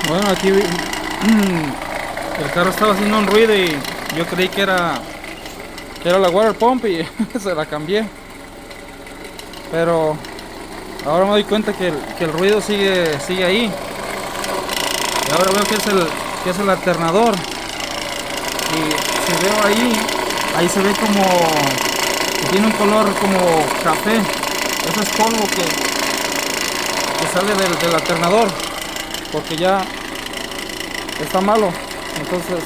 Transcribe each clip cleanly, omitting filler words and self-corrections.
Bueno, aquí el carro estaba haciendo un ruido y yo creí que era la water pump y se la cambié. Pero ahora me doy cuenta que el ruido sigue ahí. Y ahora veo que es el alternador. Y si veo ahí se ve como que tiene un color como café. Ese es polvo que sale del alternador, porque ya está malo. Entonces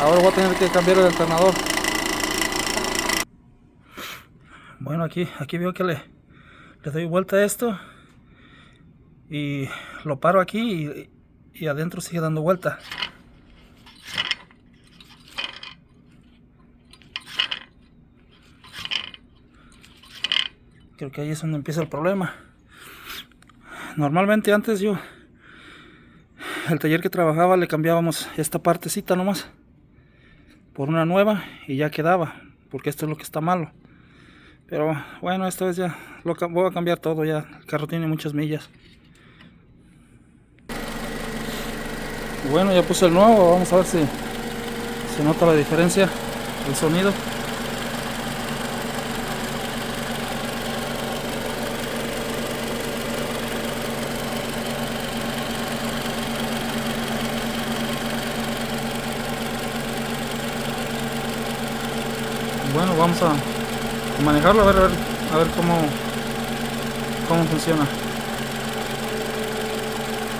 ahora voy a tener que cambiar el alternador. Bueno, aquí veo que le doy vuelta a esto y lo paro aquí y adentro sigue dando vuelta. Creo que ahí es donde empieza el problema. Normalmente antes el taller que trabajaba, le cambiábamos esta partecita nomás por una nueva y ya quedaba, porque esto es lo que está malo. Pero bueno, esta vez ya voy a cambiar todo. Ya el carro tiene muchas millas. Bueno, ya puse el nuevo. Vamos a ver si se nota la diferencia del sonido. Bueno, vamos a manejarlo a ver cómo funciona.